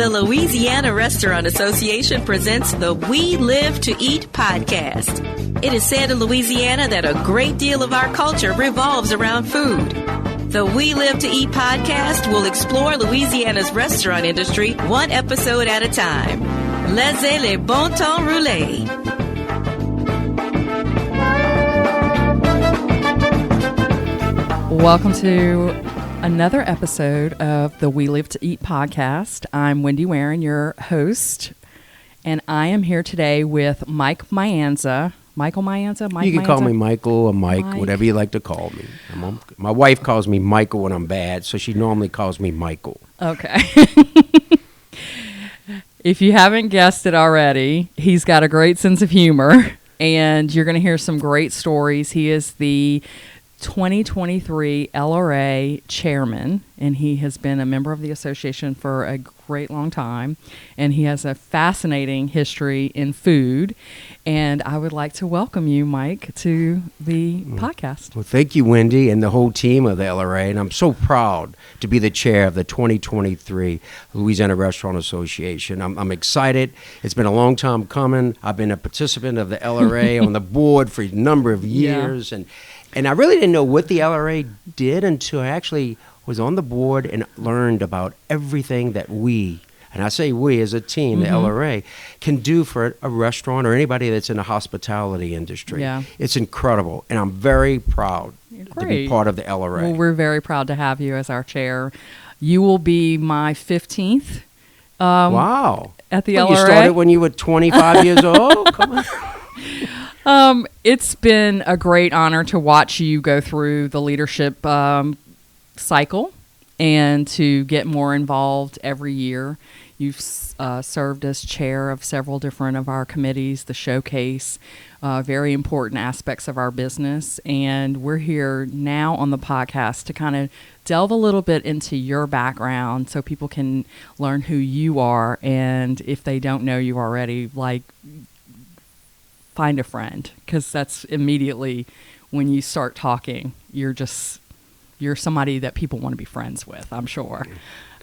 The Louisiana Restaurant Association presents the We Live to Eat podcast. It is said in Louisiana that a great deal of our culture revolves around food. The We Live to Eat podcast will explore Louisiana's restaurant industry one episode at a time. Laissez les bon temps rouler. Welcome to another episode of the We Live to Eat podcast. I'm Wendy Waren, your host, and I am here today with Mike Maenza. Michael Maenza? You can call me Michael or Mike, whatever you like to call me. My wife calls me Michael when I'm bad, so she normally calls me Michael. Okay. If you haven't guessed it already, he's got a great sense of humor, and you're going to hear some great stories. He is the 2023 LRA Chairman, and he has been a member of the association for a great long time, and he has a fascinating history in food. And I would like to welcome you, Mike, to the podcast. Well, thank you, Wendy, and the whole team of the LRA, and I'm so proud to be the chair of the 2023 Louisiana Restaurant Association. I'm excited. It's been a long time coming. I've been a participant of the LRA on the board for a number of years, and I really didn't know what the LRA did until I actually was on the board and learned about everything that we, and I say we as a team, the LRA, can do for a restaurant or anybody that's in the hospitality industry. Yeah. It's incredible, and I'm very proud to be part of the LRA. Well, we're very proud to have you as our chair. You will be my 15th wow. At the LRA. You started when you were 25 years old? Come on. It's been a great honor to watch you go through the leadership cycle and to get more involved every year. You've served as chair of several different of our committees, the showcase, very important aspects of our business. And we're here now on the podcast to kind of delve a little bit into your background so people can learn who you are. And if they don't know you already, find a friend, because that's immediately when you start talking, you're somebody that people want to be friends with. I'm sure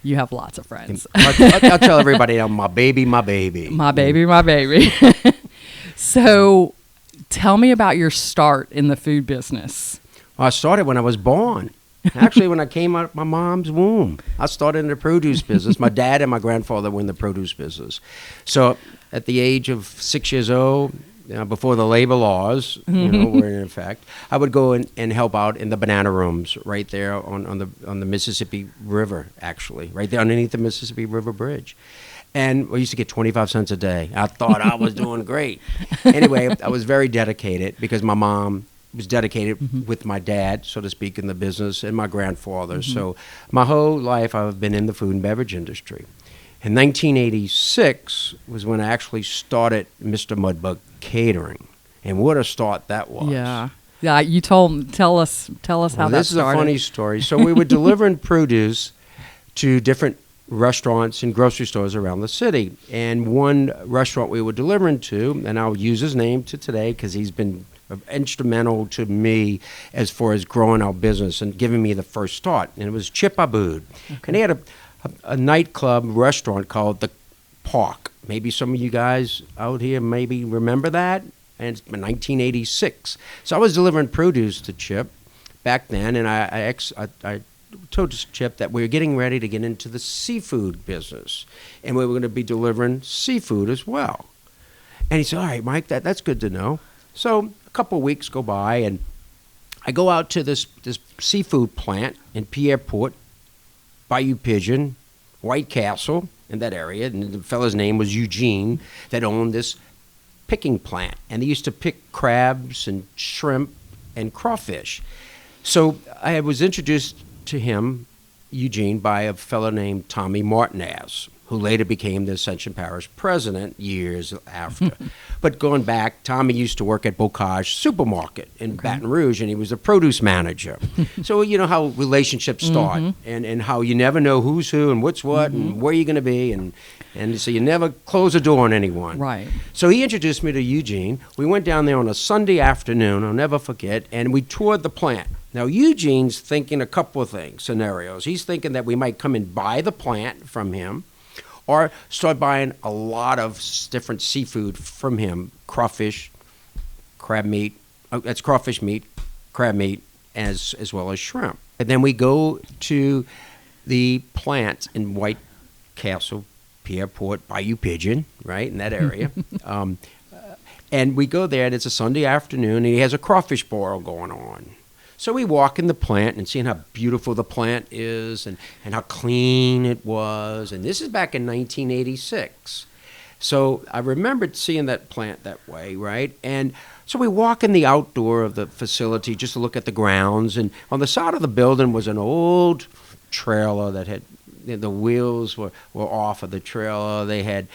you have lots of friends. I'll tell everybody I'm my baby. My baby. So tell me about your start in the food business. Well, I started when I was born. Actually, when I came out of my mom's womb, I started in the produce business. My dad and my grandfather were in the produce business. So at the age of 6 years old, before the labor laws were in effect, I would go and help out in the banana rooms right there on the Mississippi River, actually, right there underneath the Mississippi River Bridge. And we used to get 25 cents a day. I thought I was doing great. Anyway, I was very dedicated because my mom was dedicated with my dad, so to speak, in the business, and my grandfather. So my whole life I've been in the food and beverage industry. In 1986 was when I actually started Mr. Mudbug Catering, and what a start that was. Yeah. You tell us how that started. This is a funny story. So we were delivering produce to different restaurants and grocery stores around the city, and one restaurant we were delivering to, and I'll use his name to today because he's been instrumental to me as far as growing our business and giving me the first start, and it was Chip Abood. Okay. And he had a nightclub restaurant called The Park. Maybe some of you guys out here maybe remember that. And it's been 1986. So I was delivering produce to Chip back then, and I told Chip that we were getting ready to get into the seafood business, and we were going to be delivering seafood as well. And he said, all right, Mike, that's good to know. So a couple of weeks go by, and I go out to this seafood plant in Pierreport, Bayou Pigeon, White Castle, in that area, and the fellow's name was Eugene, that owned this picking plant, and they used to pick crabs and shrimp and crawfish. So I was introduced to him, Eugene, by a fellow named Tommy Martinez, who later became the Ascension Parish president years after. But going back, Tommy used to work at Bocage Supermarket in Baton Rouge, and he was a produce manager. So you know how relationships start, and how you never know who's who and what's what and where you're going to be, and so you never close a door on anyone. Right. So he introduced me to Eugene. We went down there on a Sunday afternoon, I'll never forget, and we toured the plant. Now, Eugene's thinking a couple of scenarios. He's thinking that we might come and buy the plant from him, or start buying a lot of different seafood from him, crawfish, crab meat, that's crawfish meat, crab meat, as well as shrimp. And then we go to the plant in White Castle, Pierreport, Bayou Pigeon, right, in that area. And we go there, and it's a Sunday afternoon, and he has a crawfish boil going on. So we walk in the plant and seeing how beautiful the plant is and how clean it was. And this is back in 1986. So I remembered seeing that plant that way, right? And so we walk in the outdoor of the facility just to look at the grounds. And on the side of the building was an old trailer that had, the wheels were off of the trailer. They had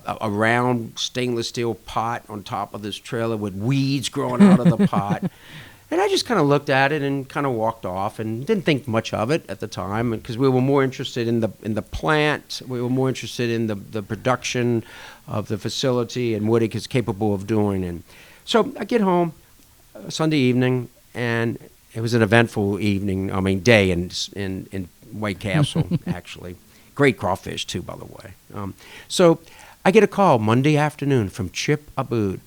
a round stainless steel pot on top of this trailer with weeds growing out of the pot. And I just kind of looked at it and kind of walked off and didn't think much of it at the time because we were more interested in the plant. We were more interested in the production of the facility and what it is capable of doing. And so I get home Sunday evening, and it was an eventful day in White Castle, actually. Great crawfish, too, by the way. So I get a call Monday afternoon from Chip Abood.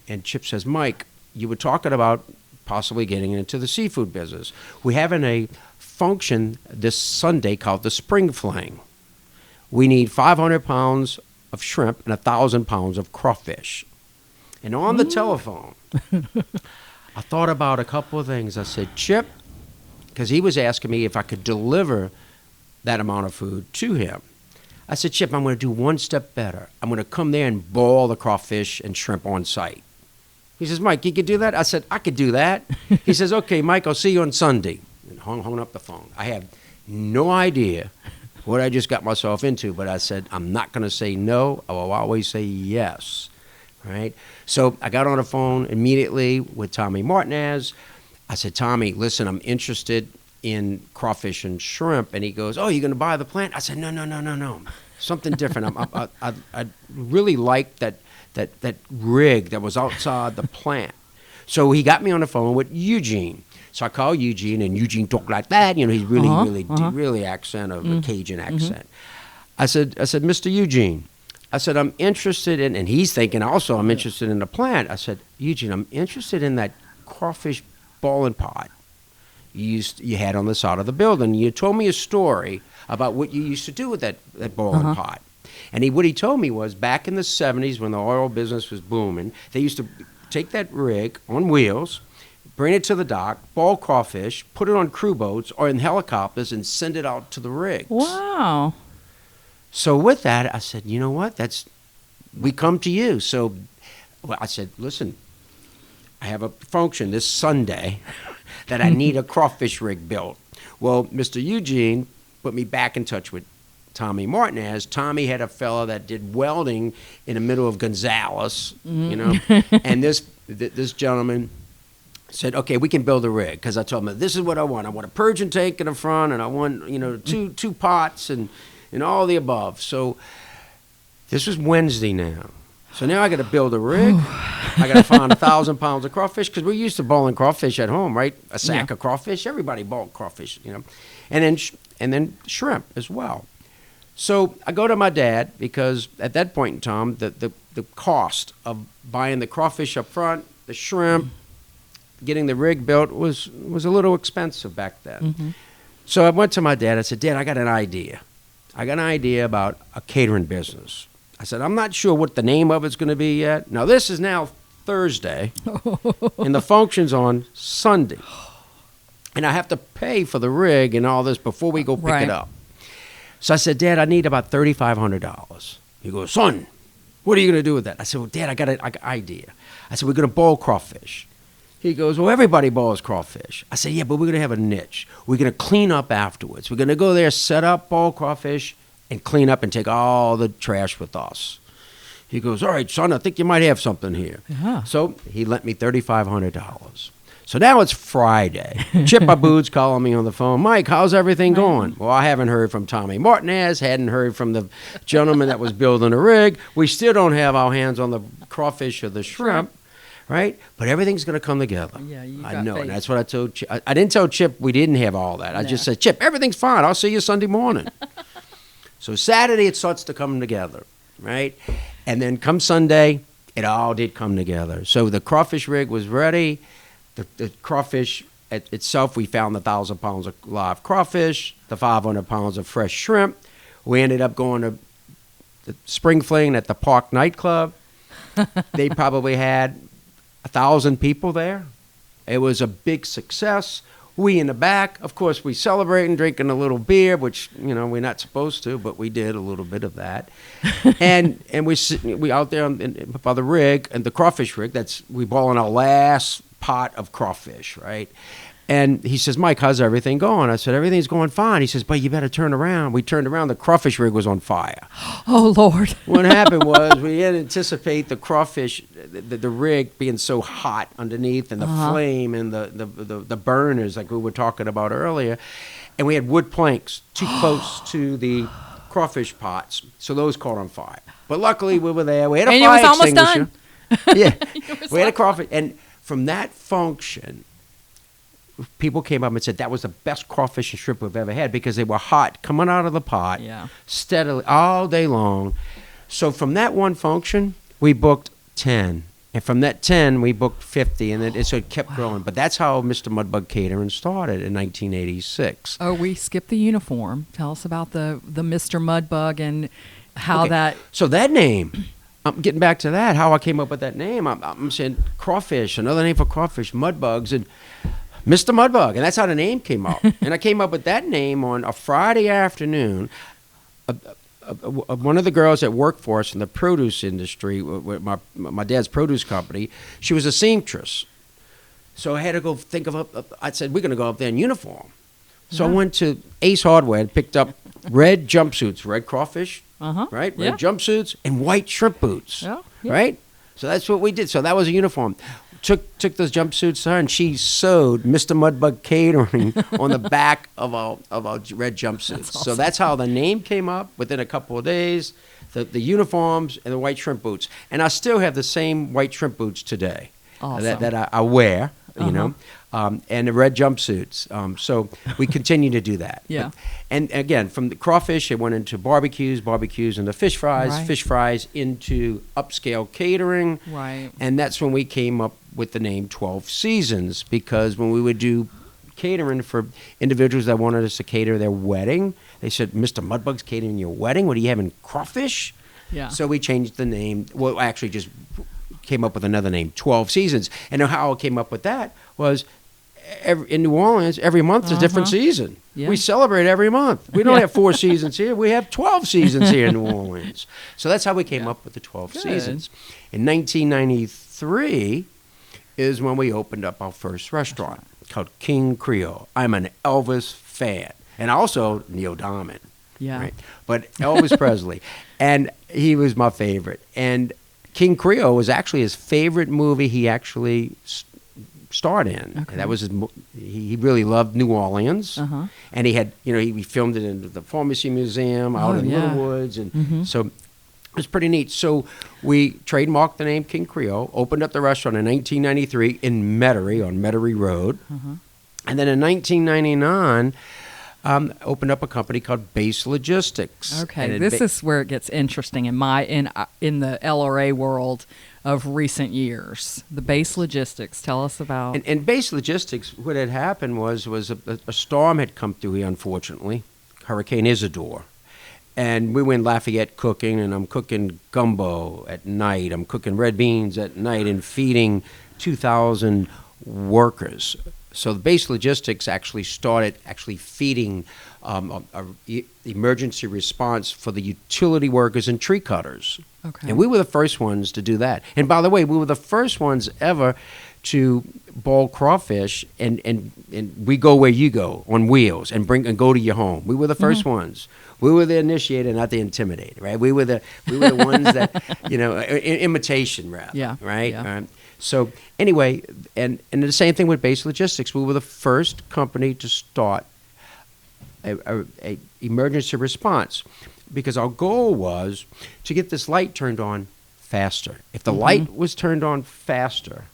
And Chip says, Mike, you were talking about possibly getting into the seafood business. We're having a function this Sunday called the Spring Fling. We need 500 pounds of shrimp and 1,000 pounds of crawfish. And on the telephone, I thought about a couple of things. I said, Chip, because he was asking me if I could deliver that amount of food to him. I said, Chip, I'm going to do one step better. I'm going to come there and boil the crawfish and shrimp on site. He says, Mike, you could do that? I said, I could do that. He says, okay, Mike, I'll see you on Sunday. And hung up the phone. I have no idea what I just got myself into, but I said, I'm not going to say no. I will always say yes. Right? So I got on the phone immediately with Tommy Martinez. I said, Tommy, listen, I'm interested in crawfish and shrimp. And he goes, oh, you're going to buy the plant? I said, no. Something different. I really like that rig that was outside the plant. So he got me on the phone with Eugene. So I called Eugene, and Eugene talked like that. You know, he's really accent of a Cajun accent. I said, Mr. Eugene, I said, I'm interested in, and he's thinking also I'm interested in the plant. I said, Eugene, I'm interested in that crawfish boiling pot you had on the side of the building. You told me a story about what you used to do with that boiling pot. And what he told me was back in the 70s when the oil business was booming, they used to take that rig on wheels, bring it to the dock, boil crawfish, put it on crew boats or in helicopters and send it out to the rigs. Wow. So with that, I said, you know what? We come to you. So I said, listen, I have a function this Sunday that I need a crawfish rig built. Well, Mr. Eugene put me back in touch with Tommy Martinez. Tommy had a fellow that did welding in the middle of Gonzales, you know, and this gentleman said, okay, we can build a rig, because I told him, this is what I want. I want a purging tank in the front, and I want, two pots and all the above. So this was Wednesday now. So now I got to build a rig. I got to find 1,000 pounds of crawfish, because we're used to boiling crawfish at home, right? A sack of crawfish. Everybody boiled crawfish, and then shrimp as well. So I go to my dad, because at that point in time, the cost of buying the crawfish up front, the shrimp, getting the rig built was a little expensive back then. So I went to my dad. I said, Dad, I got an idea. I got an idea about a catering business. I said, I'm not sure what the name of it's going to be yet. Now, this is now Thursday, and the function's on Sunday. And I have to pay for the rig and all this before we go pick it up. So I said, Dad, I need about $3,500. He goes, son, what are you going to do with that? I said, well, Dad, I got an idea. I said, we're going to boil crawfish. He goes, well, everybody boils crawfish. I said, yeah, but we're going to have a niche. We're going to clean up afterwards. We're going to go there, set up, boil crawfish, and clean up and take all the trash with us. He goes, all right, son, I think you might have something here. So he lent me $3,500. So now it's Friday. Chip Abood's calling me on the phone. Mike, how's everything going? Well, I haven't heard from Tommy Martinez, hadn't heard from the gentleman that was building the rig. We still don't have our hands on the crawfish or the shrimp, right? But everything's going to come together. Yeah, you I got know, faith. and that's what I told Chip. I didn't tell Chip we didn't have all that. I just said, Chip, everything's fine. I'll see you Sunday morning. So Saturday, it starts to come together, right? And then come Sunday, it all did come together. So the crawfish rig was ready. The crawfish itself, we found 1,000 pounds of live crawfish, the 500 pounds of fresh shrimp. We ended up going to the Spring Fling at the Park nightclub. They probably had 1,000 people there. It was a big success. We in the back, of course, we celebrating, drinking a little beer, which, you know, we're not supposed to, but we did a little bit of that. and we out there by the rig, and the crawfish rig, we boiling our last pot of crawfish, right? And he says, Mike, how's everything going? I said, everything's going fine. He says, but you better turn around. We turned around. The crawfish rig was on fire. Oh, Lord. What happened was we didn't anticipate the crawfish, the rig being so hot underneath, and the flame and the burners like we were talking about earlier. And we had wood planks too close to the crawfish pots, so those caught on fire. But luckily we were there. We had a and fire it was almost extinguisher. done. Yeah. We had a crawfish. And from that function, people came up and said that was the best crawfish and shrimp we've ever had because they were hot coming out of the pot steadily all day long. So from that one function, we booked 10. And from that 10, we booked 50. And so it kept growing. But that's how Mr. Mudbug Catering started in 1986. Oh, we skipped the uniform. Tell us about the Mr. Mudbug and how that... So that name... I'm getting back to that, how I came up with that name. I'm saying crawfish, another name for crawfish, mudbugs, and Mr. Mudbug, and that's how the name came up. And I came up with that name on a Friday afternoon. One of the girls that worked for us in the produce industry, with my dad's produce company, she was a seamstress. So I had to go think of I said, we're going to go up there in uniform. So I went to Ace Hardware and picked up red jumpsuits, red crawfish, right? Red jumpsuits and white shrimp boots, right? So that's what we did. So that was a uniform. Took those jumpsuits to her, and she sewed Mr. Mudbug Catering on the back of our red jumpsuits. That's awesome. So that's how the name came up within a couple of days, the uniforms and the white shrimp boots. And I still have the same white shrimp boots today that I wear, you know. And the red jumpsuits. So we continue to do that. Yeah. And again, from the crawfish, it went into barbecues into fish fries into upscale catering. Right. And that's when we came up with the name 12 Seasons, because when we would do catering for individuals that wanted us to cater their wedding, they said, Mr. Mudbug's catering your wedding? What are you having, crawfish? Yeah. So we changed the name. Well, actually just came up with another name, 12 Seasons. And how I came up with that was in New Orleans, every month is a different season. Yeah. We celebrate every month. We don't have 4 seasons here. We have 12 seasons here in New Orleans. So that's how we came up with the 12 seasons. In 1993 is when we opened up our first restaurant called King Creole. I'm an Elvis fan. And also Neil Diamond. Yeah. Right? But Elvis Presley. And he was my favorite. And King Creole was actually his favorite movie he actually starred in. Okay. That was he really loved New Orleans. And he had, he filmed it in the Pharmacy Museum out in Little Woods. And so it was pretty neat. So we trademarked the name King Creole, opened up the restaurant in 1993 in Metairie, on Metairie Road. And then in 1999, opened up a company called Base Logistics. Okay, this is where it gets interesting in the LRA world of recent years. The Base Logistics. Tell us about. And Base Logistics, what had happened was a storm had come through here, unfortunately, Hurricane Isidore. And we were in Lafayette cooking, and I'm cooking gumbo at night. I'm cooking red beans at night and feeding 2,000 workers. So the Base Logistics actually started feeding emergency response for the utility workers and tree cutters. Okay. And we were the first ones to do that. And by the way, we were the first ones ever to boil crawfish and we go where you go on wheels and go to your home. We were the first ones. We were the initiator, not the intimidator, right? We were the ones that, imitation rather. Yeah. Right? Yeah. So anyway, and the same thing with Base Logistics. We were the first company to start a emergency response, because our goal was to get this light turned on faster. If the light was turned on faster,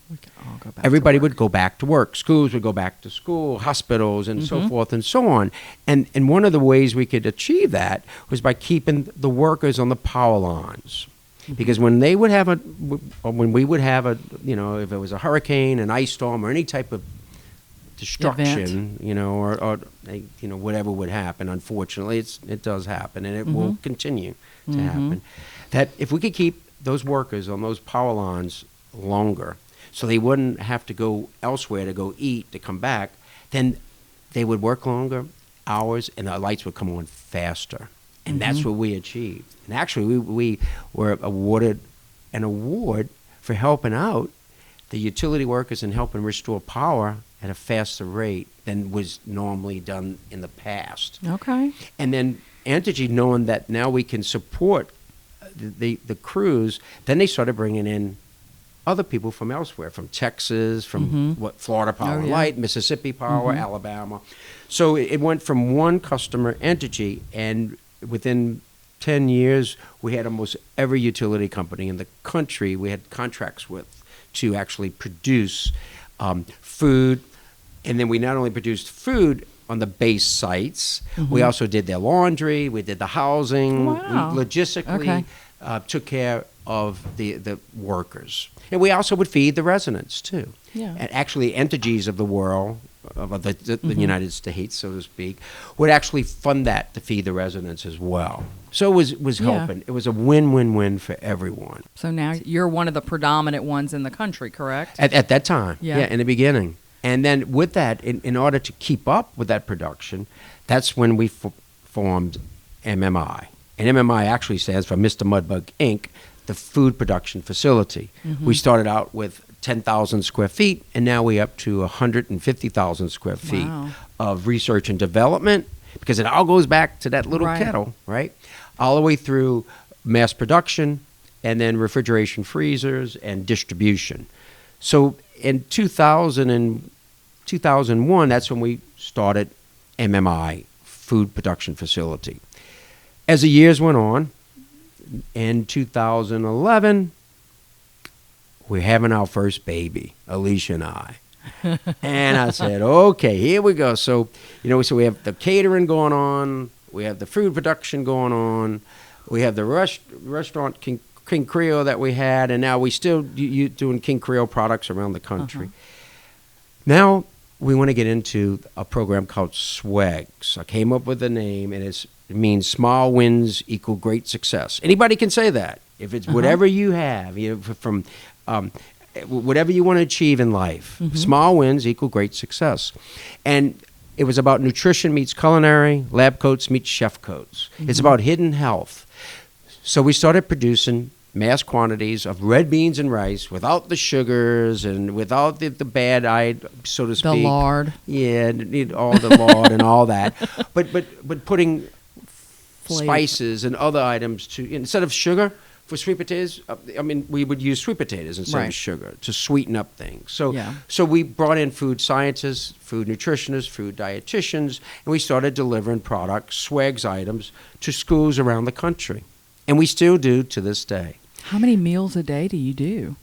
go back everybody to work. would go back to work. Schools would go back to school, hospitals, and so forth and so on. And one of the ways we could achieve that was by keeping the workers on the power lines. Because when they would have when we would have if it was a hurricane, an ice storm, or any type of destruction, or whatever would happen, unfortunately, it does happen, and it will continue to happen. That if we could keep those workers on those power lines longer, so they wouldn't have to go elsewhere to go eat, to come back, then they would work longer hours, and the lights would come on faster. And that's what we achieved. And actually, we were awarded an award for helping out the utility workers and helping restore power at a faster rate than was normally done in the past. Okay. And then Entergy, knowing that now we can support the crews, then they started bringing in other people from elsewhere, from Texas, from Florida Power and Light, Mississippi Power, Alabama. So it went from one customer, Entergy, and within 10 years, we had almost every utility company in the country we had contracts with to actually produce food. And then we not only produced food on the base sites, we also did their laundry, we did the housing, Wow. we logistically took care of the workers. And we also would feed the residents, too. Yeah. And actually, entities of the world, of the United States, so to speak, would actually fund that to feed the residents as well. So it was helping. It was a win-win-win for everyone. So now you're one of the predominant ones in the country, correct? At that time, Yeah. in the beginning. And then with that, in order to keep up with that production, that's when we formed MMI. And MMI actually stands for Mr. Mudbug, Inc., the food production facility. We started out with 10,000 square feet, and now we're up to 150,000 square feet of research and development, because it all goes back to that little kettle, right? All the way through mass production, and then refrigeration, freezers, and distribution. So in 2001, that's when we started MMI, Food Production Facility. As the years went on, in 2011, we're having our first baby, Alicia and I. And I said, okay, here we go. So, so we have the catering going on, we have the food production going on, we have the restaurant King Creole that we had, and now we still doing King Creole products around the country. Now we want to get into a program called SWAGS. I came up with the name, and it means small wins equal great success. Anybody can say that. If it's whatever you have, from whatever you want to achieve in life, small wins equal great success. And it was about nutrition meets culinary, lab coats meets chef coats. It's about hidden health. So we started producing mass quantities of red beans and rice without the sugars and without the bad, so to speak. The lard. Yeah, all the lard and all that. But putting spices and other items to, instead of sugar for sweet potatoes, we would use sweet potatoes instead of sugar to sweeten up things. So we brought in food scientists, food nutritionists, food dietitians, and we started delivering products, SWAGS items, to schools around the country. And we still do to this day. How many meals a day do you do?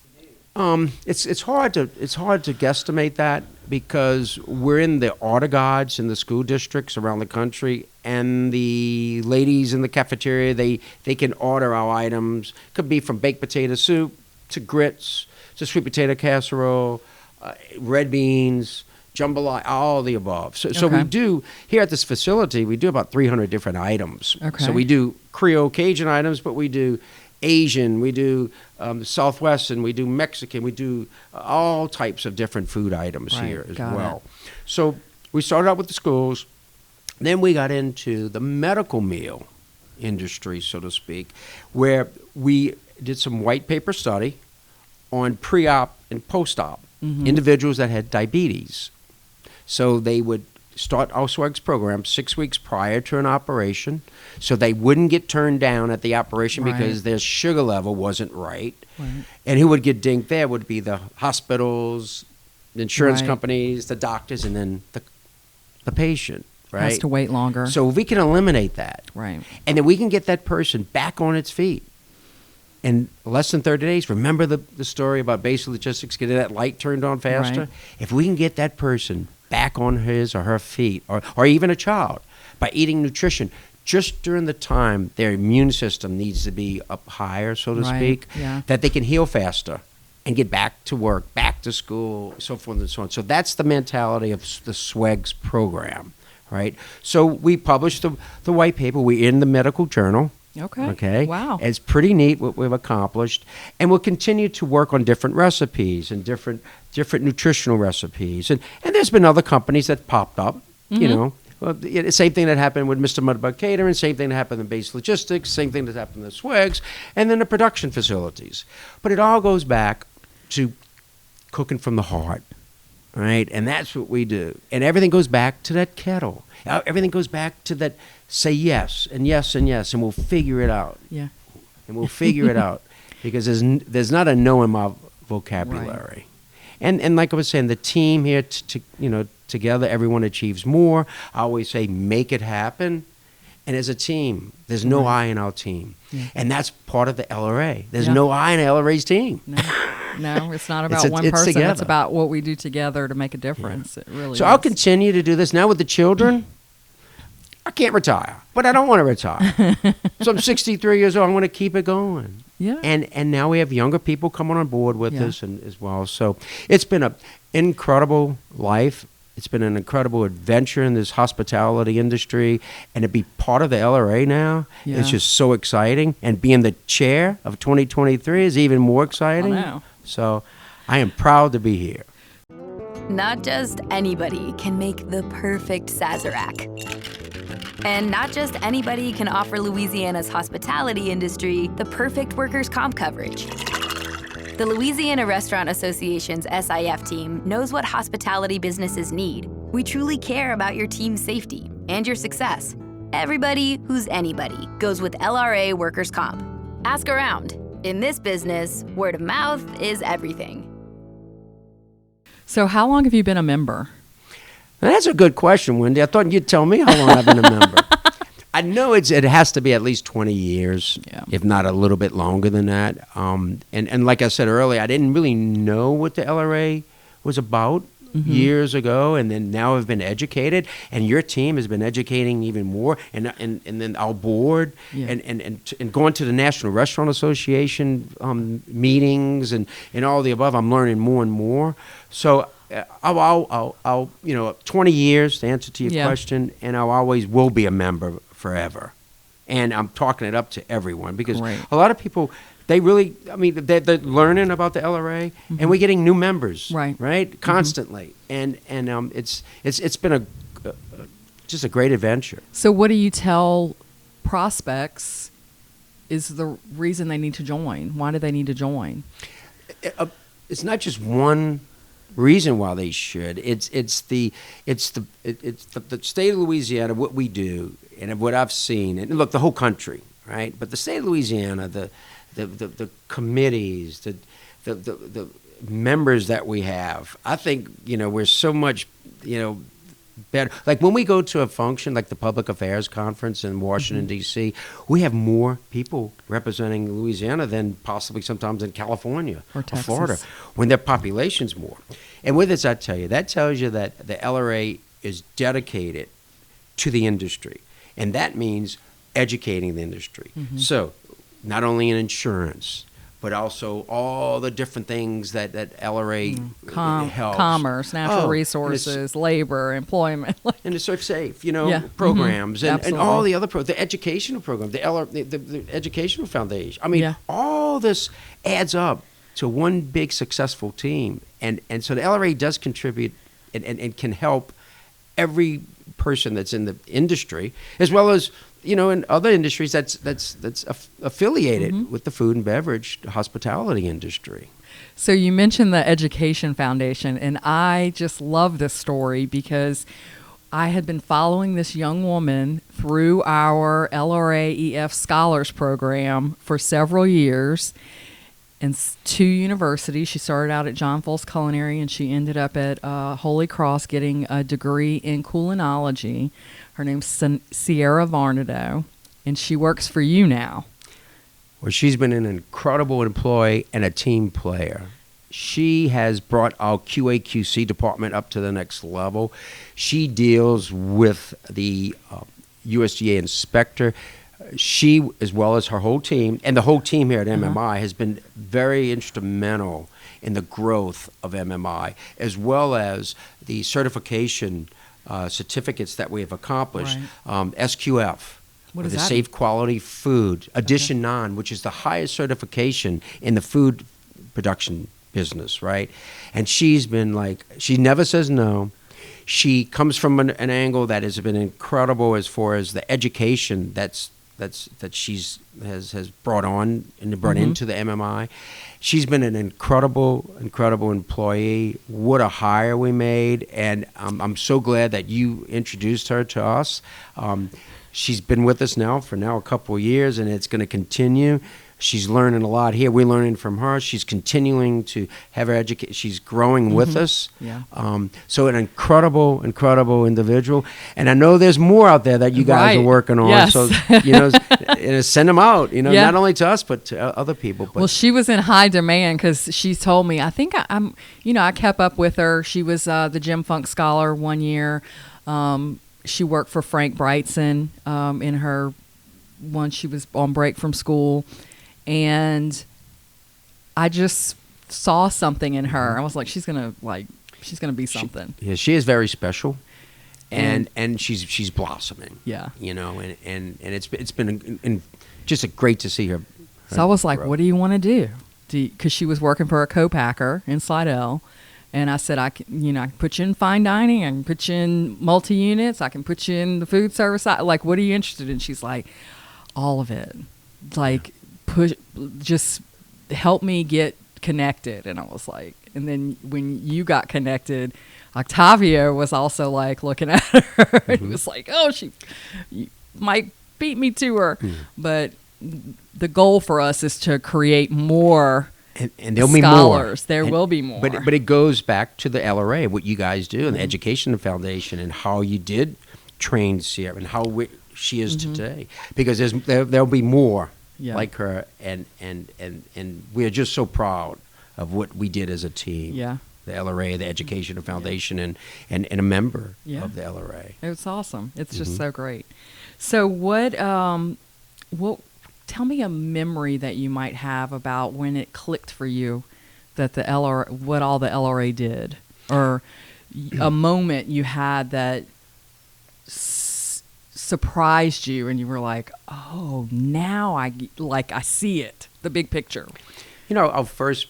It's hard to guesstimate that, because we're in the order guides in the school districts around the country, and the ladies in the cafeteria, they can order our items. Could be from baked potato soup to grits to sweet potato casserole, red beans, jambalaya, all of the above. So we do, here at this facility, we do about 300 different items. Okay. So we do Creole Cajun items, but we do Asian, we do Southwestern, we do Mexican, we do all types of different food items here as well. So we started out with the schools, then we got into the medical meal industry, so to speak, where we did some white paper study on pre-op and post-op individuals that had diabetes. So they would start our SWAGS program 6 weeks prior to an operation, so they wouldn't get turned down at the operation because their sugar level wasn't right. And who would get dinged there would be the hospitals, the insurance companies, the doctors, and then the patient. Has to wait longer. So if we can eliminate that, and then we can get that person back on its feet, in less than 30 days, remember the story about basic logistics, getting that light turned on faster? Right. If we can get that person back on his or her feet, or even a child, by eating nutrition, just during the time their immune system needs to be up higher, so to Right. speak, Yeah. that they can heal faster and get back to work, back to school, so forth and so on. So that's the mentality of the SWEGS program, right? So we published the white paper. We're in the medical journal. Okay. Wow. It's pretty neat what we've accomplished, and we'll continue to work on different recipes and different nutritional recipes. And there's been other companies that popped up, you know. Well, the same thing that happened with Mr. Mudbug Catering, same thing that happened in Base Logistics, same thing that happened in the SWEGS, and then the production facilities. But it all goes back to cooking from the heart, right? And that's what we do. And everything goes back to that kettle. Everything goes back to that say yes and yes and yes, and we'll figure it out. Yeah. And we'll figure it out because there's not a no in my vocabulary. Right. And like I was saying, the team here, together, everyone achieves more. I always say, make it happen. And as a team, there's no I in our team. Yeah. And that's part of the LRA. There's no I in the LRA's team. No, it's not about one person. Together. It's about what we do together to make a difference. It really So is. I'll continue to do this. Now with the children, I can't retire, but I don't want to retire. So I'm 63 years old. I want to keep it going. Yeah. And now we have younger people coming on board with us and as well. So it's been an incredible life. It's been an incredible adventure in this hospitality industry, and to be part of the LRA now is just so exciting. And being the chair of 2023 is even more exciting. I know. So I am proud to be here. Not just anybody can make the perfect Sazerac. And not just anybody can offer Louisiana's hospitality industry the perfect workers' comp coverage. The Louisiana Restaurant Association's SIF team knows what hospitality businesses need. We truly care about your team's safety and your success. Everybody who's anybody goes with LRA workers' comp. Ask around. In this business, word of mouth is everything. So how long have you been a member? That's a good question, Wendy. I thought you'd tell me how long I've been a member. I know it has to be at least 20 years, if not a little bit longer than that. And like I said earlier, I didn't really know what the LRA was about years ago, and then now I've been educated, and your team has been educating even more, and then our board, and going to the National Restaurant Association meetings and all the above. I'm learning more and more. So I'll 20 years to answer to your question, and I always will be a member forever. And I'm talking it up to everyone because a lot of people, they're learning about the LRA, and we're getting new members, right, constantly. And it's been just a great adventure. So what do you tell prospects is the reason they need to join? Why do they need to join? It's not just one reason why they should. It's the state of Louisiana, what we do, and what I've seen, and look, the whole country, right? But the state of Louisiana, the committees, the members that we have, I think we're so much better. Like when we go to a function like the Public Affairs Conference in Washington, D.C., we have more people representing Louisiana than possibly sometimes in California or Florida when their population's more. And with this, I tell you, that tells you that the LRA is dedicated to the industry. And that means educating the industry. So not only in insurance, but also all the different things that LRA helps. Commerce, natural resources, labor, employment. And it's safe, programs and all the other the educational programs, the Educational Foundation. I mean, all this adds up to one big successful team. And so the LRA does contribute and can help every person that's in the industry, as well as in other industries that's affiliated with the food and beverage hospitality industry. So you mentioned the Education Foundation, and I just love this story because I had been following this young woman through our LRA EF Scholars Program for several years in 2 universities. She started out at John Fultz Culinary, and she ended up at Holy Cross getting a degree in culinology. Her name's Sierra Varnado, and she works for you now. where she's been an incredible employee and a team player. She has brought our QA/QC department up to the next level. She deals with the USDA inspector. She, as well as her whole team, and the whole team here at MMI, has been very instrumental in the growth of MMI, as well as the certification certificates that we have accomplished. SQF, What is the that? Safe Quality Food, Edition 9, which is the highest certification in the food production business, right? And she's been like, she never says no. She comes from an angle that has been incredible as far as the education that she's has brought on and brought into the MMI. She's been an incredible employee. What a hire we made, and I'm so glad that you introduced her to us. She's been with us now for a couple of years, and it's going to continue. She's learning a lot here. We're learning from her. She's continuing to have her education. She's growing with us. Yeah. So an incredible individual. And I know there's more out there that you guys are working on. Yes. So, send them out, not only to us, but to other people. But Well, she was in high demand because she told me, I think I'm I kept up with her. She was the Jim Funk Scholar one year. She worked for Frank Brightson in her, once she was on break from school. And I just saw something in her. I was like, she's gonna be something. She is very special, and she's blossoming. Yeah. And it's been just great to see her. So I was like, grow. what do you want to do? Because she was working for a co-packer in Slidell. And I said, I can put you in fine dining. I can put you in multi-units. I can put you in the food service. Like, what are you interested in? She's like, all of it. Like, just help me get connected. And I was like, and then when you got connected, Octavio was also like looking at her. He was like, oh, you might beat me to her. But the goal for us is to create more and there'll scholars. Be more. There will be more. But it goes back to the LRA, what you guys do, and the Education Foundation, and how you did train Sierra, and how she is today. Because there'll be more like her, and we're just so proud of what we did as a team. Yeah. The LRA, the Education Foundation, and a member of the LRA. It's awesome. It's just so great. So what tell me a memory that you might have about when it clicked for you that the LRA, what all the LRA did, or a moment you had that surprised you and you were like, oh, now I see it, the big picture. Our first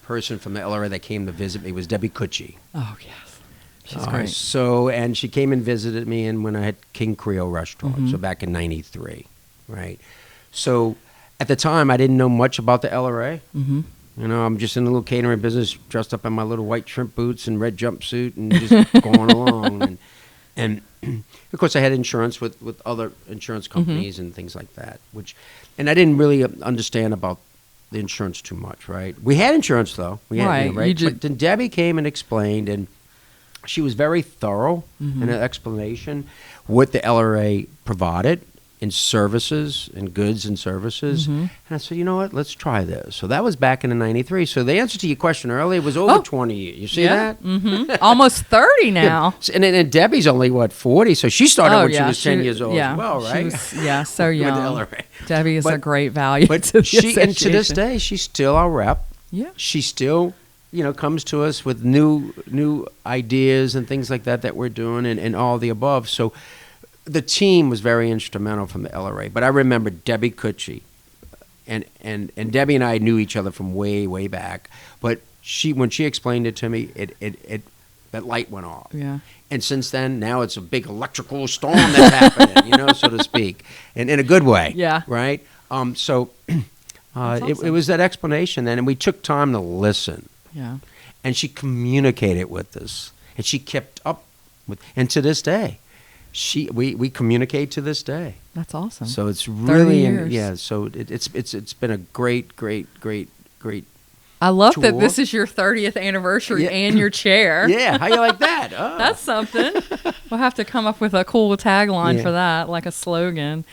person from the LRA that came to visit me was Debbie Cucci. Oh, yes. She's great. And she came and visited me when I had King Creole Restaurant, so back in 93, right? So at the time, I didn't know much about the LRA. I'm just in a little catering business, dressed up in my little white shrimp boots and red jumpsuit and just going along. And of course, I had insurance with other insurance companies and things like that, and I didn't really understand about the insurance too much, right? We had insurance, though. We had, right? But then Debbie came and explained, and she was very thorough in her explanation what the LRA provided in services and goods and services. And I said, you know what, let's try this. So that was back in the 93. So the answer to your question earlier was over 20 years. You see that? Almost 30 now. Yeah. And Debbie's only, 40? So she started when she was 10 years old as well, right? She was, so young. With the LRA. Debbie is a great value but to the association. And to this day, she's still our rep. Yeah. She still, comes to us with new ideas and things like that we're doing and all the above. So the team was very instrumental from the LRA. But I remember Debbie Cucci, and Debbie and I knew each other from way, way back. But when she explained it to me, it that light went off. Yeah. And since then, now it's a big electrical storm that's happening, so to speak, and in a good way. Yeah. Right. So awesome. It was that explanation then, and we took time to listen. Yeah. And she communicated with us, and she kept up with, and to this day, we communicate to this day. That's awesome. So it's really 30 years. So it's been a great. I love tour. that this is your 30th anniversary and your chair. Yeah, how you like that? Oh. That's something. We'll have to come up with a cool tagline for that, like a slogan.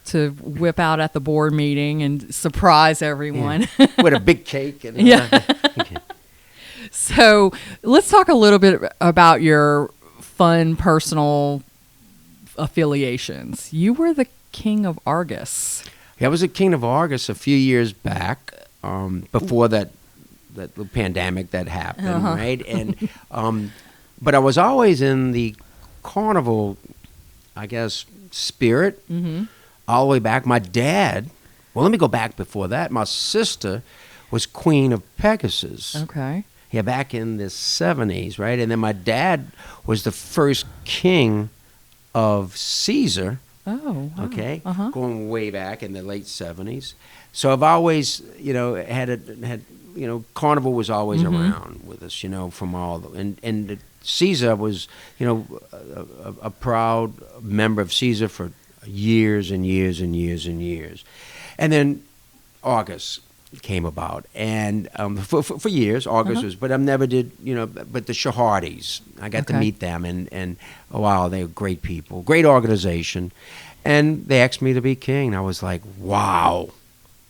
to whip out at the board meeting and surprise everyone. With a big cake. And, Okay. So let's talk a little bit about your fun personal affiliations. You were the King of Argus. I was a King of Argus a few years back, before that little pandemic that happened, right? And but I was always in the carnival, I guess, spirit, all the way back. My dad, well, let me go back before that. My sister was Queen of Pegasus. Okay. Yeah, back in the 70s, right? And then my dad was the first king of Caesar. Oh, wow. Okay, going way back in the late 70s. So I've always, had Carnival was always around with us, from all the, and Caesar was, a proud member of Caesar for years and years and years and years. And then August came about, and for years August was, but I never did, but the Shahardis, I got to meet them, and wow, they were great people, great organization, and they asked me to be king. I was like, wow,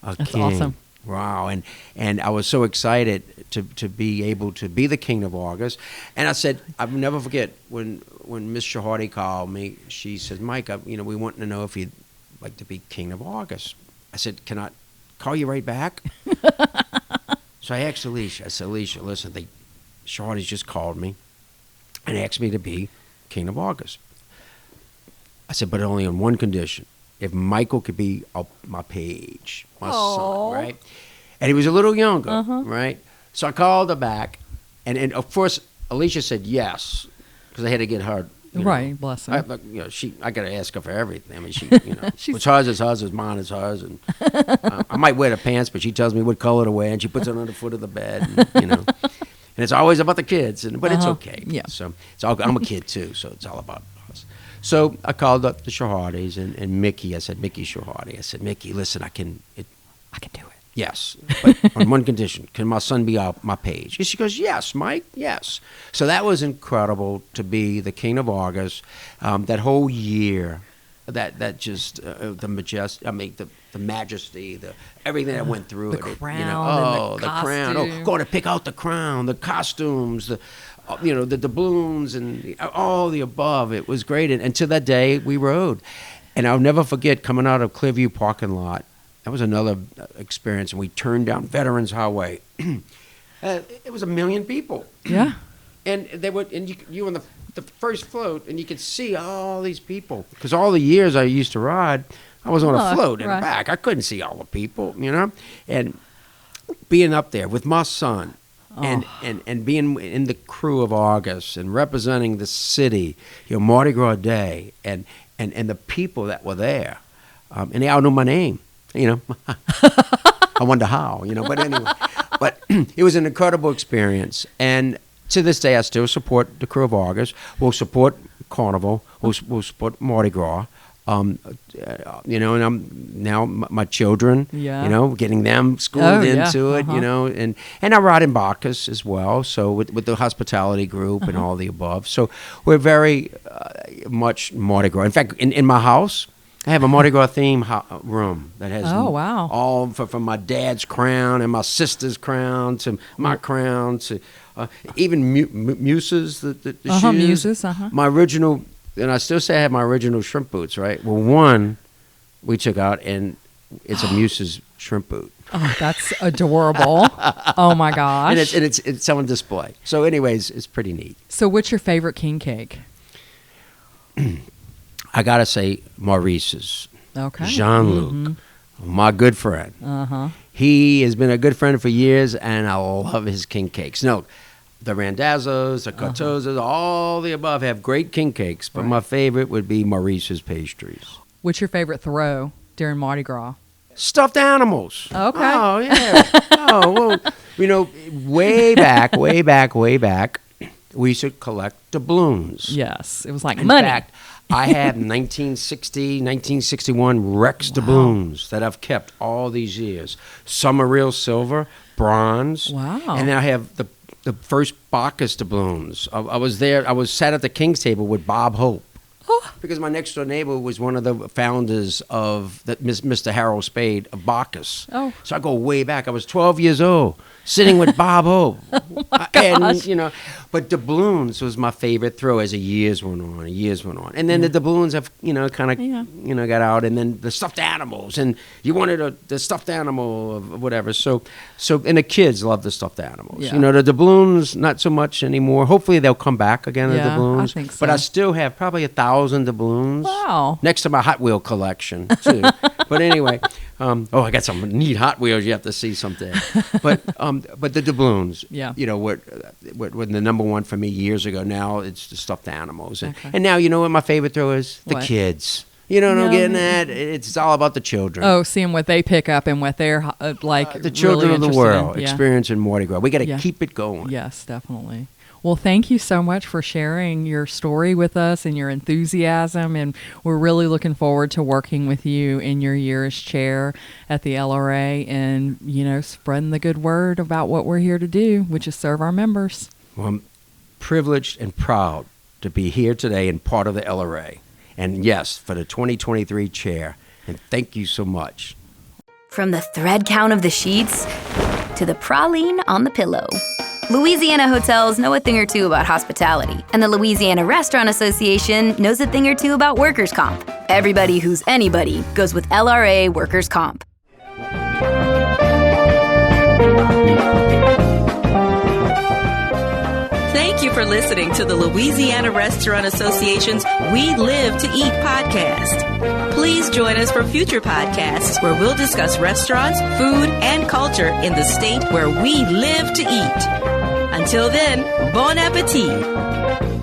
That's king. awesome. Wow, and I was so excited to be able to be the King of August. And I said, I'll never forget when Miss Shahardi called me. She said, Mike, we want to know if you'd like to be King of August. I said, can I call you right back? So I asked Alicia. I said, Alicia, listen, the Shahardis just called me and asked me to be King of August. I said, but only on one condition. If Michael could be up my page, my son, right? And he was a little younger, right? So I called her back, and of course, Alicia said yes, because I had to get her. Right, bless her. I got to ask her for everything. I mean, what's hers is hers, mine is hers, and I might wear the pants, but she tells me what color to wear, and she puts it on the foot of the bed, and it's always about the kids, but it's okay. Yeah. So I'm a kid too, so it's all about us. So I called up the Shahardis and Mickey. I said, Mickey Shahardi. I said, Mickey, listen, I can do it. Yes, but on one condition. Can my son be on my page? And she goes, yes, Mike, yes. So that was incredible to be the King of August. That whole year, that just the majesty, everything that went through the it. Crown, the crown. Oh, going to pick out the crown, the costumes, the doubloons, and all the above. It was great. And to that day, we rode. And I'll never forget coming out of Clearview parking lot. That was another experience. And we turned down Veterans Highway. It was 1 million people. Yeah. And they would, and you on the first float, and you could see all these people. Because all the years I used to ride, I was on a float in the back. I couldn't see all the people, And being up there with my son, and being in the crew of August and representing the city, Mardi Gras Day, and the people that were there, and they all knew my name, I wonder how, but anyway, but it was an incredible experience, and to this day I still support the crew of August. We'll support Carnival. We'll support Mardi Gras. And I'm now my children, getting them schooled into it, and I ride in Bacchus as well. So with the hospitality group and all the above. So we're very much Mardi Gras. In fact, in my house, I have a Mardi Gras theme room that has all from my dad's crown and my sister's crown to my crown to even Muses, the shoes. Muses, My original. And I still say I have my original shrimp boots, right? Well, one we took out, and it's a Muse's shrimp boot. Oh, that's adorable. Oh, my gosh. And it's on display. So anyways, it's pretty neat. So what's your favorite king cake? I got to say Maurice's. Okay. Jean-Luc, my good friend. He has been a good friend for years, and I love his king cakes. No, the Randazzos, the Cartozos, all the above have great king cakes, but my favorite would be Maurice's pastries. What's your favorite throw during Mardi Gras? Stuffed animals. Okay. Oh, yeah. Way back, we used to collect doubloons. Yes, it was like In money. fact, I have 1960, 1961 Rex doubloons that I've kept all these years. Some are real silver, bronze. Wow. And then I have the first Bacchus doubloons. I was there. I was sat at the king's table with Bob Hope. because my next door neighbor was one of the founders of Mr. Harold Spade of Bacchus. Oh. So I go way back. I was 12 years old, sitting with Bob Hope. Oh my gosh. And, but doubloons was my favorite throw as the years went on. And then the doubloons have, kind of, got out. And then the stuffed animals. And you wanted the stuffed animal or whatever. So, and the kids love the stuffed animals. Yeah. The doubloons, not so much anymore. Hopefully they'll come back again, the Yeah, doubloons. I think so. But I still have probably 1,000 doubloons. Wow. Next to my Hot Wheel collection, too. But anyway, I got some neat Hot Wheels you have to see someday. But the doubloons, were the number one for me years ago. Now it's the stuffed animals. And now you know what my favorite throw is? The kids. You know what I'm getting at? It's all about the children. Oh, seeing what they pick up and what they're the children really of the interested world in. Yeah. experiencing Mardi Gras. We got to keep it going. Yes, definitely. Well, thank you so much for sharing your story with us and your enthusiasm. And we're really looking forward to working with you in your year as chair at the LRA and, spreading the good word about what we're here to do, which is serve our members. Well, I'm privileged and proud to be here today and part of the LRA. And yes, for the 2023 chair. And thank you so much. From the thread count of the sheets to the praline on the pillow, Louisiana hotels know a thing or two about hospitality, and the Louisiana Restaurant Association knows a thing or two about workers' comp. Everybody who's anybody goes with LRA Workers' Comp. Thank you for listening to the Louisiana Restaurant Association's We Live to Eat podcast. Please join us for future podcasts where we'll discuss restaurants, food, and culture in the state where we live to eat. Until then, bon appetit.